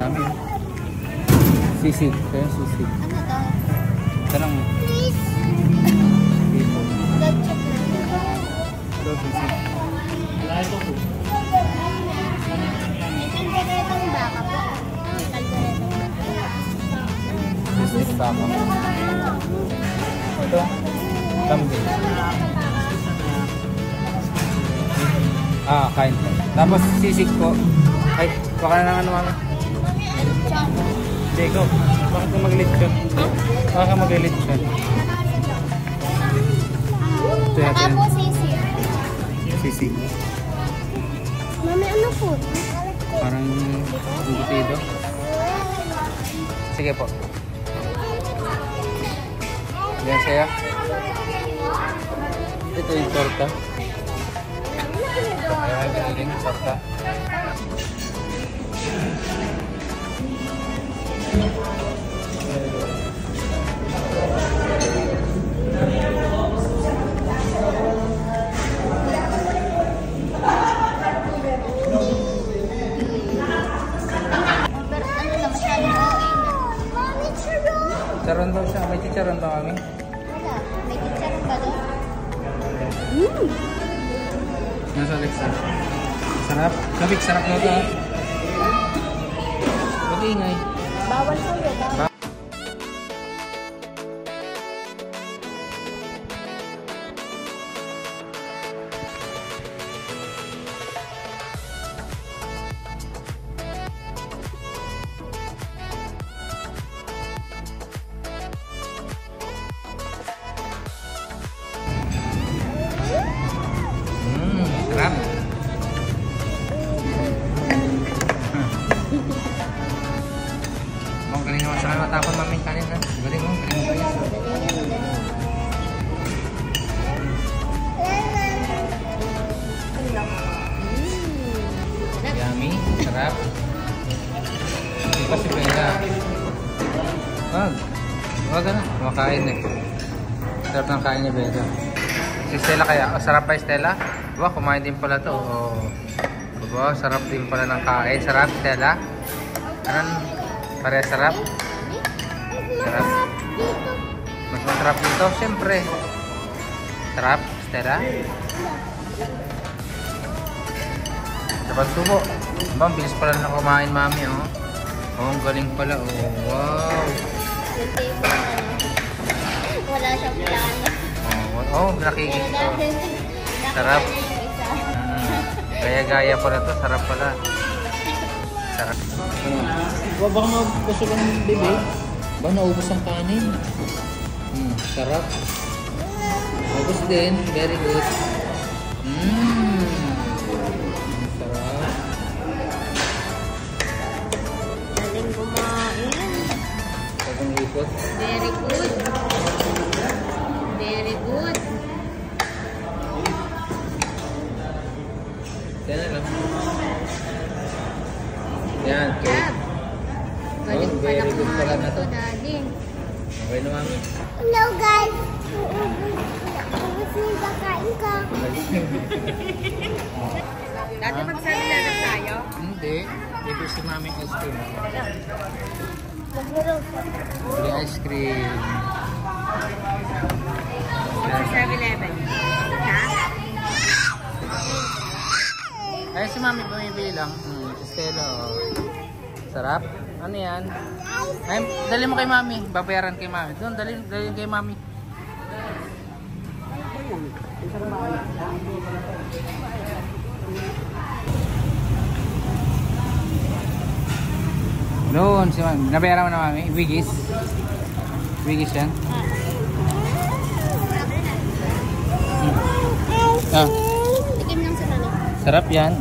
Kami. Sisig. Kaya sisig. Ano to? Tanong mo. Please. Tipo. Blood check na. Ito, sisig. Wala ito po. May kalderetang baka po. May kalderetang baka. Sisig baka. Ito. Kambing. Ah, kain po. Tapos sisig po. Ay, baka na lang ano mami. Diego, bakit ka mag-lechon? Baka ka mag-lechon. Ito Saka natin. po sisig. Sisig. Mami, ano po? Parang butido. Sige po. Yan saya. Ito yung torta. Ayan, giniling torta. Charon daw siya. May chicharon daw kami. Wala. May chicharon ba doon? Nasa Alexa. Sarap. Sabik, sarap na ito. Huwag ingay. Bawal sa'yo. Bawal. Sarap. Bang, galing naman sa kanila. Tapon maming kanin na. Galing mo. Galing mo kayo. Yummy. Sarap. Hindi pa si Bella. Wag na. Makain eh. Sarap ng kain ni Bella. Si Stella kaya. Oh, sarap ba Stella? Wah, kumain din pala to. Oh. Wow, sarap din pala ng kain. Sarap, Stella? Anong pare sarap? Sarap. Mas masarap dito, siyempre. Sarap, Stella? Dapat subo. Bang, bilis pala na kumain, mami, oh. Oh, ang galing pala, oh. Wow. Wala siyang plano. Oh, nakikita. Oh. Sarap. Gaya-gaya pala to, sarap pala. Sarap. Baka mabusog ang bebe. Ba, naubos ang kanin. Sarap. Ubos din, very good. Sarap. Galing kumain. Sabang ikot. Very good. Very good. Yan na lang. Yan, okay. Galing Oh, pala very good pala kumain na to. ito, Daddy. Okay na, mami. Hello, guys. Ubus na yung kakain ka. Dati magsalala na tayo? Hindi. Dito si mami ice cream. Maglaro pa. Bili ice cream. Sa 7-Eleven. Ha? Ay, si mami bumibili lang. Si Stella, oh. Sarap. Ano yan? Ay, dali mo kay mami. Babayaran kay mami. Doon, dali kay mami. Doon, si mami. Nabayaran mo na mami. Wigis. Wigis yan. Ah. Tikim lang sa nanay. Sarap yan.